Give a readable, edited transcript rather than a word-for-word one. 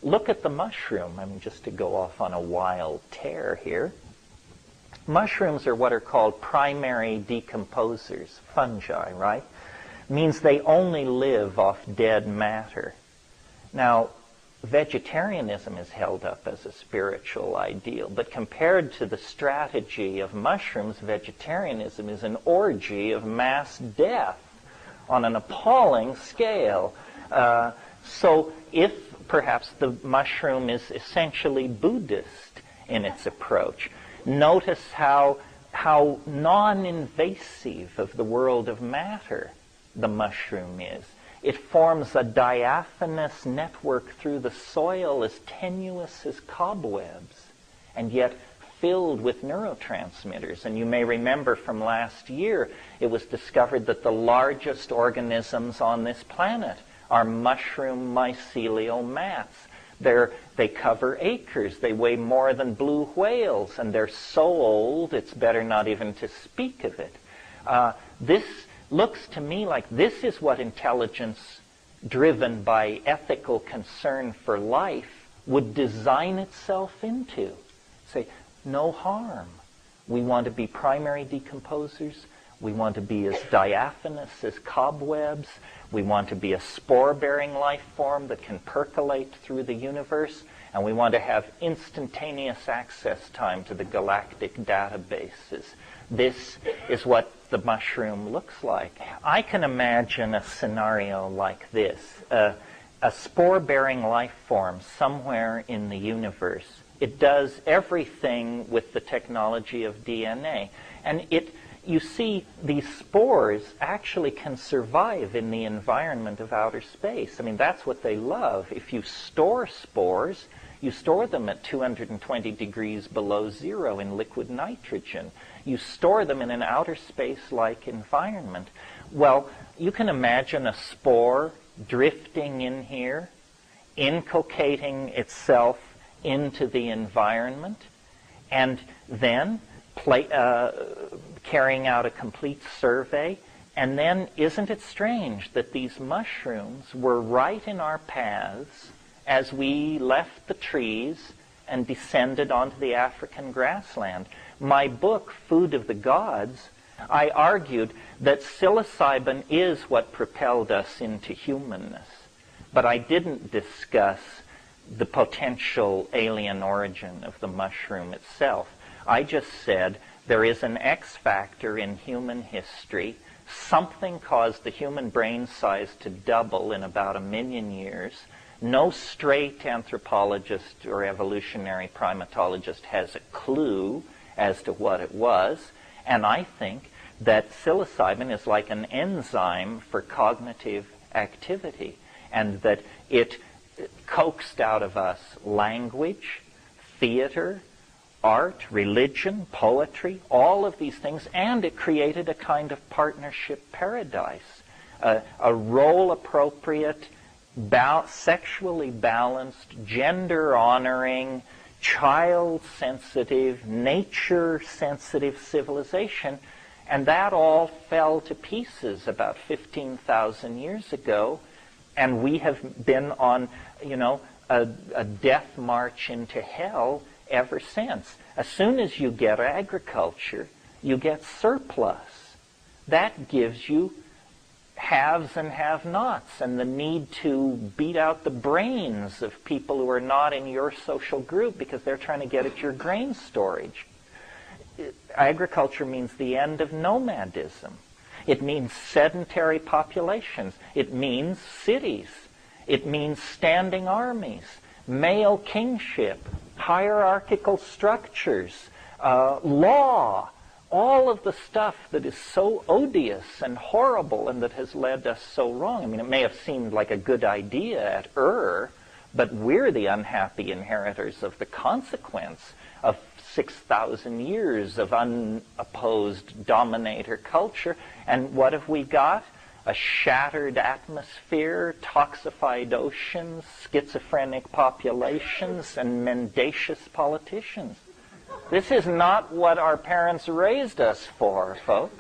look at the mushroom. I mean, just to go off on a wild tear here. Mushrooms are what are called primary decomposers, fungi, right? Means they only live off dead matter. Now, vegetarianism is held up as a spiritual ideal, but compared to the strategy of mushrooms, vegetarianism is an orgy of mass death on an appalling scale. So if perhaps the mushroom is essentially Buddhist in its approach, notice how non-invasive of the world of matter the mushroom is. It forms a diaphanous network through the soil as tenuous as cobwebs, and yet filled with neurotransmitters. And you may remember from last year, it was discovered that the largest organisms on this planet are mushroom mycelial mats. They cover acres. They weigh more than blue whales, and they're so old it's better not even to speak of it. This looks to me like this is what intelligence driven by ethical concern for life would design itself into. Say, no harm. We want to be primary decomposers. We want to be as diaphanous as cobwebs. We want to be a spore-bearing life form that can percolate through the universe. And we want to have instantaneous access time to the galactic databases. This is what the mushroom looks like. I can imagine a scenario like this. A spore-bearing life form somewhere in the universe. It does everything with the technology of DNA. And you see, these spores actually can survive in the environment of outer space. I mean, that's what they love. If you store spores, you store them at 220 degrees below zero in liquid nitrogen. You store them in an outer space-like environment. Well, you can imagine a spore drifting in here, inculcating itself into the environment, and then carrying out a complete survey. And then, isn't it strange that these mushrooms were right in our paths as we left the trees and descended onto the African grassland? My book, Food of the Gods, I argued that psilocybin is what propelled us into humanness. But I didn't discuss the potential alien origin of the mushroom itself. I just said there is an X factor in human history. Something caused the human brain size to double in about 1 million years. No straight anthropologist or evolutionary primatologist has a clue as to what it was. And I think that psilocybin is like an enzyme for cognitive activity, and that it coaxed out of us language, theater, art, religion, poetry, all of these things, and it created a kind of partnership paradise, a role-appropriate, sexually balanced, gender-honoring, child-sensitive, nature-sensitive civilization. And that all fell to pieces about 15,000 years ago, and we have been on, a death march into hell ever since. As soon as you get agriculture, you get surplus. That gives you haves and have-nots, and the need to beat out the brains of people who are not in your social group because they're trying to get at your grain storage. Agriculture means the end of nomadism. It means sedentary populations. It means cities. It means standing armies, male kingship, hierarchical structures, law, all of the stuff that is so odious and horrible and that has led us so wrong. I mean, it may have seemed like a good idea at but we're the unhappy inheritors of the consequence of 6,000 years of unopposed dominator culture. And what have we got? A shattered atmosphere, toxified oceans, schizophrenic populations, and mendacious politicians. This is not what our parents raised us for, folks.